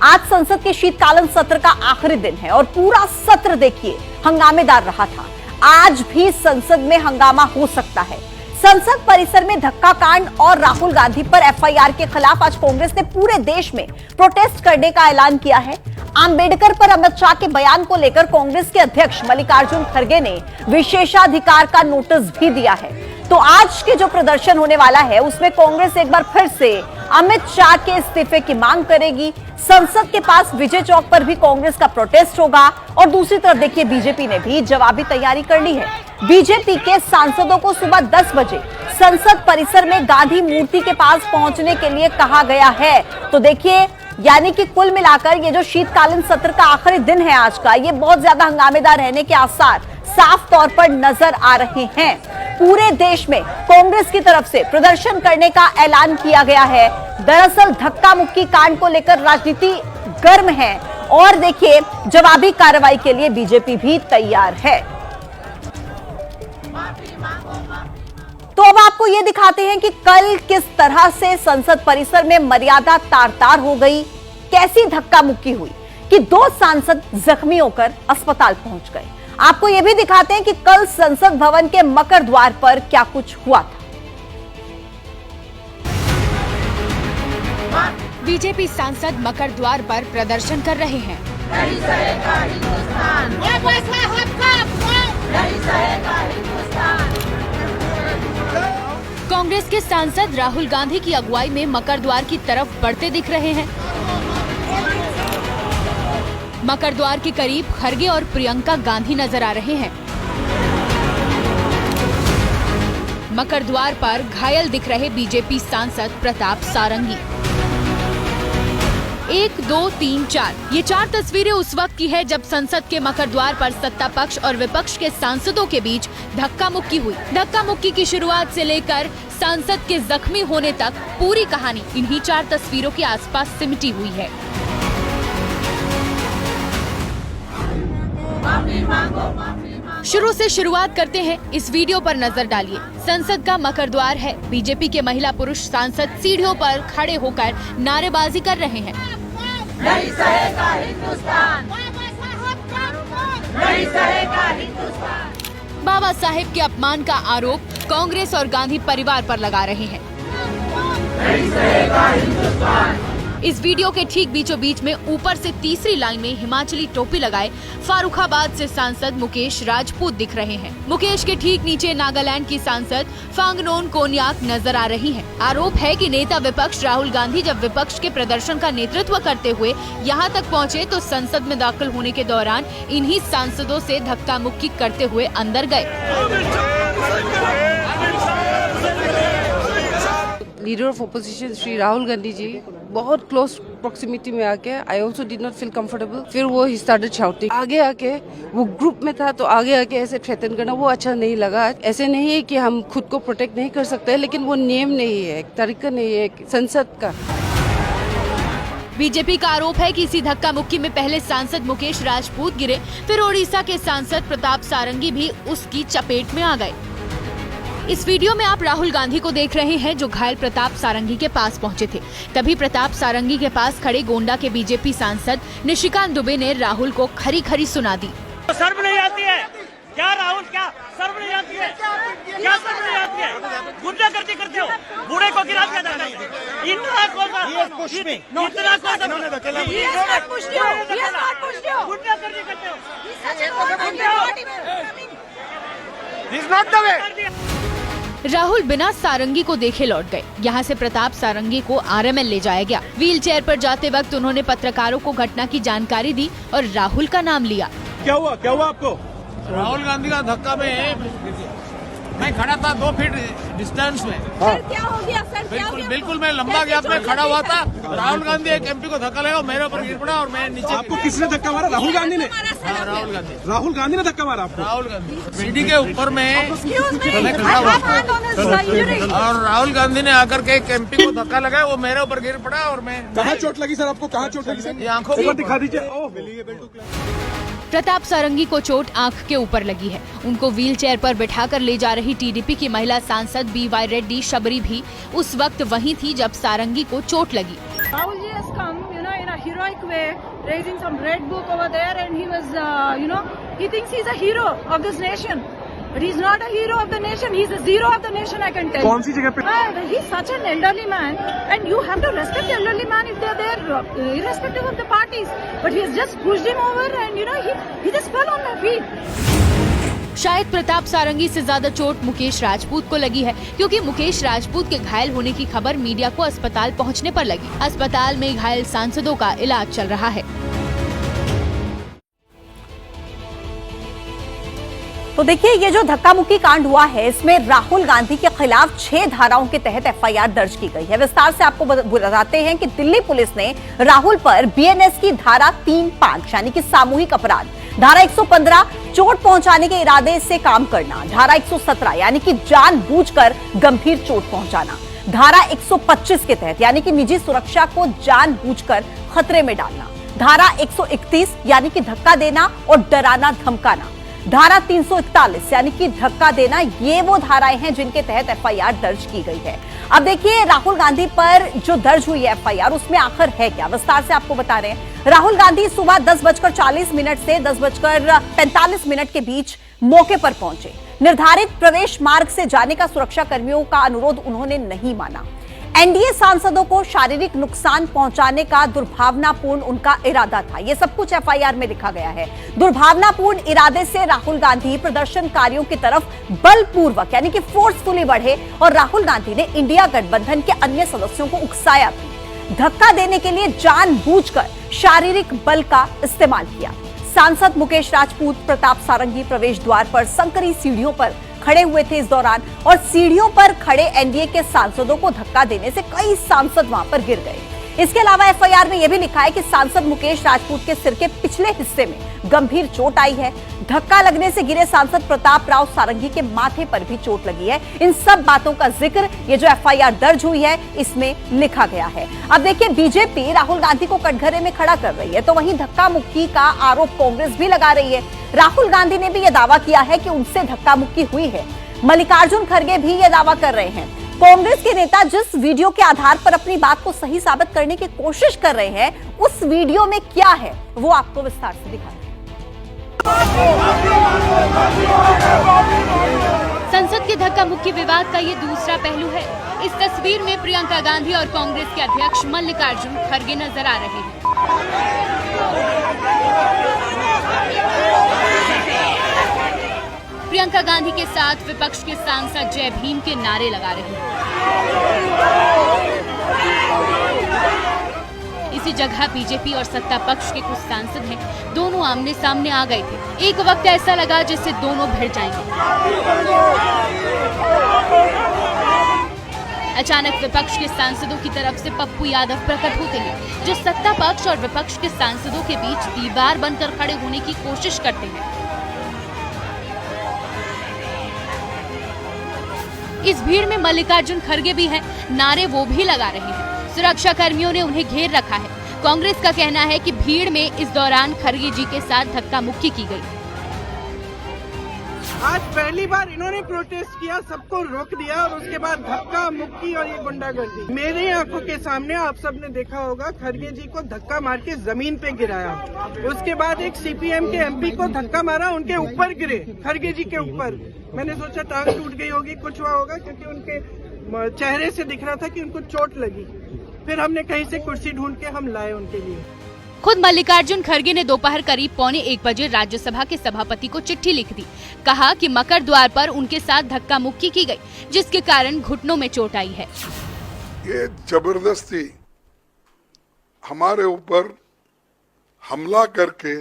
आज संसद के शीतकालीन सत्र का आखिरी दिन है और पूरा सत्र देखिए हंगामेदार रहा था। आज भी संसद में हंगामा हो सकता है। संसद परिसर में धक्का कांड और राहुल गांधी पर एफआईआर के खिलाफ आज कांग्रेस ने पूरे देश में प्रोटेस्ट करने का ऐलान किया है। अंबेडकर पर अमित शाह के बयान को लेकर कांग्रेस के अध्यक्ष मल्लिकार्जुन खड़गे ने विशेषाधिकार का नोटिस भी दिया है। तो आज के जो प्रदर्शन होने वाला है उसमें कांग्रेस एक बार फिर से अमित शाह के इस्तीफे की मांग करेगी। संसद के पास विजय चौक पर भी कांग्रेस का प्रोटेस्ट होगा और दूसरी तरफ देखिए बीजेपी ने भी जवाबी तैयारी कर ली है। बीजेपी के सांसदों को सुबह 10 बजे संसद परिसर में गांधी मूर्ति के पास पहुंचने के लिए कहा गया है। तो देखिए यानी कि कुल मिलाकर ये जो शीतकालीन सत्र का आखिरी दिन है आज का, ये बहुत ज्यादा हंगामेदार रहने के आसार साफ तौर पर नजर आ रहे हैं। पूरे देश में कांग्रेस की तरफ से प्रदर्शन करने का ऐलान किया गया है। दरअसल धक्का मुक्की कांड को लेकर राजनीति गर्म है और देखिए जवाबी कार्रवाई के लिए बीजेपी भी तैयार है। तो अब आपको ये दिखाते हैं कि कल किस तरह से संसद परिसर में मर्यादा तार-तार हो गई, कैसी धक्का मुक्की हुई कि 2 सांसद जख्मी होकर अस्पताल पहुंच गए। आपको यह भी दिखाते हैं कि कल संसद भवन के मकर द्वार पर क्या कुछ हुआ था। बीजेपी सांसद मकर द्वार पर प्रदर्शन कर रहे हैं। कांग्रेस के सांसद राहुल गांधी की अगुवाई में मकर द्वार की तरफ बढ़ते दिख रहे हैं। मकर द्वार के करीब खड़गे और प्रियंका गांधी नजर आ रहे हैं। मकर द्वार पर घायल दिख रहे बीजेपी सांसद प्रताप सारंगी। 1, 2, 3, 4 ये 4 तस्वीरें उस वक्त की है जब संसद के मकर द्वार पर सत्ता पक्ष और विपक्ष के सांसदों के बीच धक्का मुक्की हुई। धक्का मुक्की की शुरुआत से लेकर सांसद के जख्मी होने तक पूरी कहानी इन्हीं 4 तस्वीरों के आसपास सिमटी हुई है। शुरू से शुरुआत करते हैं, इस वीडियो पर नजर डालिए। संसद का मकर द्वार है। बीजेपी के महिला पुरुष सांसद सीढ़ियों पर खड़े होकर नारेबाजी कर रहे हैं। नहीं सहेगा हिंदुस्तान, नहीं सहेगा हिंदुस्तान। बाबा साहेब के अपमान का आरोप कांग्रेस और गांधी परिवार पर लगा रहे हैं। नहीं सहेगा हिंदुस्तान। इस वीडियो के ठीक बीचों बीच में ऊपर से तीसरी लाइन में हिमाचली टोपी लगाए फारुखाबाद से सांसद मुकेश राजपूत दिख रहे हैं। मुकेश के ठीक नीचे नागालैंड की सांसद फांगनोन कोन्याक नजर आ रही हैं। आरोप है कि नेता विपक्ष राहुल गांधी जब विपक्ष के प्रदर्शन का नेतृत्व करते हुए यहां तक पहुंचे तो संसद में दाखिल होने के दौरान इन्हीं सांसदों से धक्का मुक्की करते हुए अंदर गए। Leader of opposition Shri Rahul Gandhi ji बहुत क्लोज प्रॉक्सिमिटी में आके I also did not feel comfortable. फिर वो ही स्टार्टेड शाउटिंग। आगे आके वो ग्रुप में था तो आगे आके ऐसे थ्रेटन करना वो अच्छा नहीं लगा। ऐसे नहीं है कि हम खुद को प्रोटेक्ट नहीं कर सकते, लेकिन वो नियम नहीं है, तरीका नहीं है संसद का। बीजेपी का आरोप है कि इसी धक्का मुक्की में पहले सांसद मुकेश राजपूत गिरे, फिर ओडिशा के सांसद प्रताप सारंगी भी उसकी चपेट में आ गए। इस वीडियो में आप राहुल गांधी को देख रहे हैं जो घायल प्रताप सारंगी के पास पहुंचे थे। तभी प्रताप सारंगी के पास खड़े गोंडा के बीजेपी सांसद निशिकांत दुबे ने राहुल को खरी खरी सुना दी। शर्म नहीं आती है क्या राहुल? क्या शर्म नहीं आती है? क्या शर्म नहीं आती है? गुंडागर्दी करते हो, बूढ़े को गिरा दिया जाता है। इतना को गुंडागर्दी करते हो। राहुल बिना सारंगी को देखे लौट गए। यहाँ से प्रताप सारंगी को आरएमएल ले जाया गया। व्हील चेयर पर जाते वक्त उन्होंने पत्रकारों को घटना की जानकारी दी और राहुल का नाम लिया। क्या हुआ आपको? राहुल गांधी का धक्का में मैं खड़ा था 2 फीट डिस्टेंस में। सर क्या हो गया? सर बिल्कुल मैं लंबा गैप में खड़ा हुआ था। राहुल गांधी एक एमपी को धक्का लगा, मेरे ऊपर गिर पड़ा और मैं नीचे। आपको किसने धक्का मारा? राहुल गांधी ने? राहुल गांधी ने धक्का मारा आपको? राहुल गांधी सीढ़ी के ऊपर में खड़ा हुआ और राहुल गांधी ने आकर के एक एमपी को धक्का लगाया, वो मेरे ऊपर गिर पड़ा और मैं। कहाँ चोट लगी सर आपको? कहाँ चोट लगी सर? आंखों को दिखा दीजिए। प्रताप सारंगी को चोट आंख के ऊपर लगी है। उनको व्हील चेयर पर बिठाकर ले जा रही टीडीपी की महिला सांसद BY रेड्डी शबरी भी उस वक्त वहीं थी जब सारंगी को चोट लगी। Rahul ji has come, in a heroic way, raising some red book over there, and he was, he thinks he's a hero of this nation. But he's not a hero of the nation. He's a zero of the nation, I can tell you. कौन सी जगह पे? He's such an elderly man, and you have to respect the elderly man if they're there, irrespective of the parties. But he has just pushed him over, and he just fell on my feet. शायद प्रताप सारंगी से ज्यादा चोट मुकेश राजपूत को लगी है, क्योंकि मुकेश राजपूत के घायल होने की खबर मीडिया को अस्पताल पहुंचने पर लगी। अस्पताल में घायल सांसदों का इलाज चल रहा है। तो देखिए, ये जो धक्का मुक्की कांड हुआ है, इसमें राहुल गांधी के खिलाफ 6 धाराओं के तहत एफआईआर दर्ज की गई है। विस्तार से आपको बताते हैं कि दिल्ली पुलिस ने राहुल पर बीएनएस की धारा 3-5 यानी कि सामूहिक अपराध, धारा 115 चोट पहुंचाने के इरादे से काम करना, धारा 117 यानी कि जानबूझकर गंभीर चोट पहुंचाना, धारा 125 के तहत यानी कि निजी सुरक्षा को जानबूझकर खतरे में डालना, धारा 131 यानी कि धक्का देना और डराना धमकाना, धारा 341 यानी कि धक्का देना, ये वो धाराएं हैं जिनके तहत एफआईआर दर्ज की गई है। अब देखिए, राहुल गांधी पर जो दर्ज हुई है एफआईआर, उसमें आखिर है क्या, विस्तार से आपको बता रहे हैं। राहुल गांधी सुबह 10:40 से 10:45 के बीच मौके पर पहुंचे। निर्धारित प्रवेश मार्ग से जाने का सुरक्षा कर्मियों का अनुरोध उन्होंने नहीं माना। एनडीए सांसदों को शारीरिक नुकसान पहुंचाने का दुर्भावनापूर्ण उनका इरादा था। यह सब कुछ एफआईआर में लिखा गया है। दुर्भावनापूर्ण इरादे से राहुल गांधी प्रदर्शनकारियों की तरफ बलपूर्वक यानी कि फोर्सफुली बढ़े और राहुल गांधी ने इंडिया गठबंधन के अन्य सदस्यों को उकसाया भी। धक्का देने के लिए जानबूझकर शारीरिक बल का इस्तेमाल किया। सांसद मुकेश राजपूत प्रताप सारंगी प्रवेश द्वार पर संकरी सीढ़ियों पर खड़े हुए थे इस दौरान, और सीढ़ियों पर खड़े एनडीए के सांसदों को धक्का देने से कई सांसद वहां पर गिर गए। इसके अलावा एफआईआर में यह भी लिखा है कि सांसद मुकेश राजपूत के सिर के पिछले हिस्से में गंभीर चोट आई है। धक्का लगने से गिरे सांसद प्रताप राव सारंगी के माथे पर भी चोट लगी है। इन सब बातों का जिक्र ये जो एफआईआर दर्ज हुई है इसमें लिखा गया है। अब देखिए, बीजेपी राहुल गांधी को कटघरे में खड़ा कर रही है, तो वहीं धक्का मुक्की का आरोप कांग्रेस भी लगा रही है। राहुल गांधी ने भी यह दावा किया है कि उनसे धक्का मुक्की हुई है। मल्लिकार्जुन खड़गे भी यह दावा कर रहे हैं। कांग्रेस के नेता जिस वीडियो के आधार पर अपनी बात को सही साबित करने की कोशिश कर रहे हैं, उस वीडियो में क्या है वो आपको विस्तार से दिखाते हैं। संसद के धक्का मुक्की विवाद का ये दूसरा पहलू है। इस तस्वीर में प्रियंका गांधी और कांग्रेस के अध्यक्ष मल्लिकार्जुन खड़गे नजर आ रहे हैं। प्रियंका गांधी के साथ विपक्ष के सांसद जय भीम के नारे लगा रहे हैं। इसी जगह बीजेपी और सत्ता पक्ष के कुछ सांसद हैं, दोनों आमने सामने आ गए थे। एक वक्त ऐसा लगा जैसे दोनों भिड़ जाएंगे। अचानक विपक्ष के सांसदों की तरफ से पप्पू यादव प्रकट होते हैं, जो सत्ता पक्ष और विपक्ष के सांसदों के बीच दीवार बनकर खड़े होने की कोशिश करते हैं। इस भीड़ में मल्लिकार्जुन खड़गे भी हैं, नारे वो भी लगा रहे हैं। सुरक्षा कर्मियों ने उन्हें घेर रखा है। कांग्रेस का कहना है कि भीड़ में इस दौरान खड़गे जी के साथ धक्का मुक्की की गई। आज पहली बार इन्होंने प्रोटेस्ट किया, सबको रोक दिया और उसके बाद धक्का मुक्की और ये गुंडागर्दी। मेरी आंखों के सामने आप सबने देखा होगा, खड़गे जी को धक्का मार के जमीन पे गिराया। उसके बाद एक सीपीएम के एमपी को धक्का मारा, उनके ऊपर गिरे, खड़गे जी के ऊपर। मैंने सोचा टांग टूट गई होगी, कुछ हुआ होगा, क्योंकि उनके चेहरे से दिख रहा था कि उनको चोट लगी। फिर हमने कहीं से कुर्सी ढूंढ के हम लाए उनके लिए। खुद मल्लिकार्जुन खड़गे ने दोपहर करीब 1:15 बजे राज्यसभा के सभापति को चिट्ठी लिख दी। कहा कि मकर द्वार पर उनके साथ धक्का मुक्की की गई, जिसके कारण घुटनों में चोट आई है। ये जबरदस्ती हमारे ऊपर हमला करके,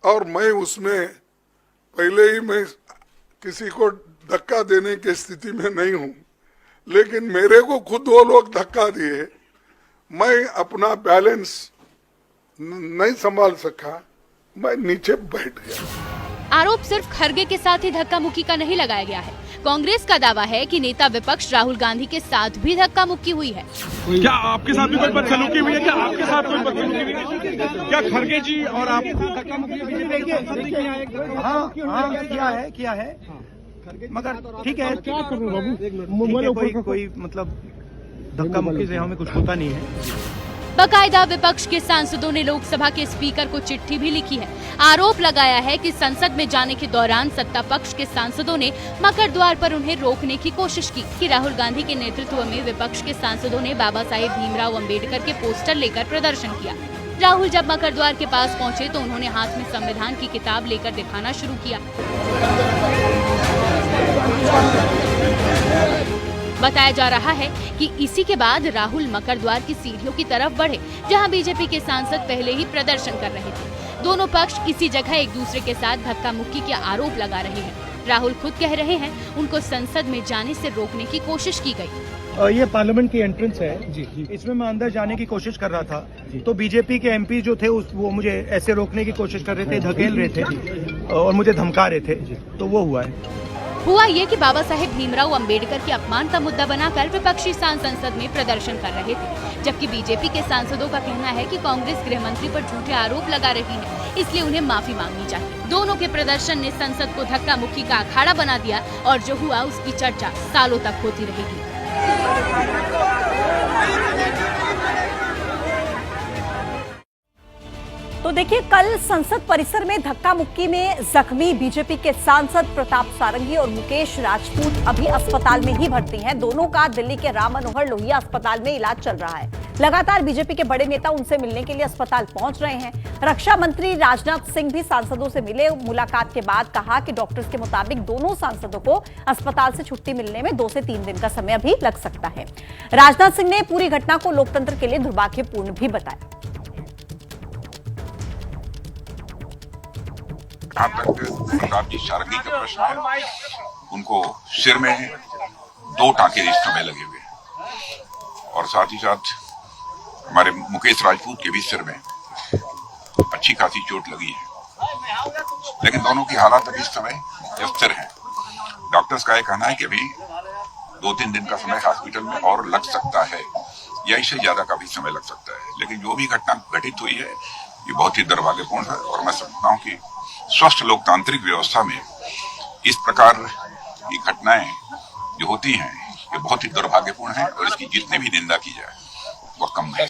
और मैं उसमें पहले ही मैं किसी को धक्का देने की स्थिति में नहीं हूं, लेकिन मेरे को खुद वो लोग धक्का दिए, मैं अपना बैलेंस नहीं संभाल सका, मैं नीचे बैठ गया। आरोप सिर्फ खड़गे के साथ ही धक्का मुक्की का नहीं लगाया गया है। कांग्रेस का दावा है कि नेता विपक्ष राहुल गांधी के साथ भी धक्का मुक्की हुई है। क्या आपके साथ भी कोई बदसलूकी हुई है? क्या आपके साथ कोई बदसलूकी हुई है? क्या खड़गे जी और आप धक्का मुक्की? हाँ, किया है, मगर ठीक है, क्या करूँ बाबू, कोई मतलब धक्का मुक्की से हमें कुछ होता नहीं है। बाकायदा विपक्ष के सांसदों ने लोकसभा के स्पीकर को चिट्ठी भी लिखी है। आरोप लगाया है कि संसद में जाने के दौरान सत्ता पक्ष के सांसदों ने मकर द्वार पर उन्हें रोकने की कोशिश की कि राहुल गांधी के नेतृत्व में विपक्ष के सांसदों ने बाबा साहेब भीमराव अंबेडकर के पोस्टर लेकर प्रदर्शन किया। राहुल जब मकर द्वार के पास पहुंचे तो उन्होंने हाथ में संविधान की किताब लेकर दिखाना शुरू किया। बताया जा रहा है कि इसी के बाद राहुल मकर द्वार की सीढ़ियों की तरफ बढ़े, जहां बीजेपी के सांसद पहले ही प्रदर्शन कर रहे थे। दोनों पक्ष इसी जगह एक दूसरे के साथ धक्का मुक्की के आरोप लगा रहे हैं। राहुल खुद कह रहे हैं उनको संसद में जाने से रोकने की कोशिश की गई। ये पार्लियामेंट की एंट्रेंस है जी, इसमें मैं अंदर जाने की कोशिश कर रहा था तो बीजेपी के एमपी जो थे वो मुझे ऐसे रोकने की कोशिश कर रहे थे, धकेल रहे थे और मुझे धमका रहे थे, तो वो हुआ ये कि बाबा साहेब भीमराव अंबेडकर के अपमान का मुद्दा बनाकर विपक्षी सांसद संसद में प्रदर्शन कर रहे थे, जबकि बीजेपी के सांसदों का कहना है कि कांग्रेस गृह मंत्री पर झूठे आरोप लगा रही है, इसलिए उन्हें माफी मांगनी चाहिए। दोनों के प्रदर्शन ने संसद को धक्का मुक्की का अखाड़ा बना दिया और जो हुआ उसकी चर्चा सालों तक होती रहेगी। तो देखिए, कल संसद परिसर में धक्का मुक्की में जख्मी बीजेपी के सांसद प्रताप सारंगी और मुकेश राजपूत अभी अस्पताल में ही भर्ती हैं। दोनों का दिल्ली के राम मनोहर लोहिया अस्पताल में इलाज चल रहा है। लगातार बीजेपी के बड़े नेता उनसे मिलने के लिए अस्पताल पहुंच रहे हैं। रक्षा मंत्री राजनाथ सिंह भी सांसदों से मिले। मुलाकात के बाद कहा कि डॉक्टर्स के मुताबिक दोनों सांसदों को अस्पताल से छुट्टी मिलने में 2 से 3 दिन का समय अभी लग सकता है। राजनाथ सिंह ने पूरी घटना को लोकतंत्र के लिए दुर्भाग्यपूर्ण भी बताया। जहाँ तक प्रताप जी सारंगी का प्रश्न है, उनको सिर में 2 टांके इस समय लगे हुए हैं और साथ ही साथ हमारे मुकेश राजपूत के भी सिर में अच्छी खासी चोट लगी है, लेकिन दोनों की हालत अभी इस समय स्थिर है। डॉक्टर्स का यह कहना है कि अभी 2-3 दिन का समय हॉस्पिटल में और लग सकता है या इससे ज्यादा का भी समय लग सकता है, लेकिन जो भी घटना घटित हुई है ये बहुत ही दुर्भाग्यपूर्ण है और मैं समझता हूँ कि स्वस्थ लोकतांत्रिक व्यवस्था में इस प्रकार की घटनाएं जो होती हैं ये बहुत ही दुर्भाग्यपूर्ण है और इसकी जितनी भी निंदा की जाए वो कम है।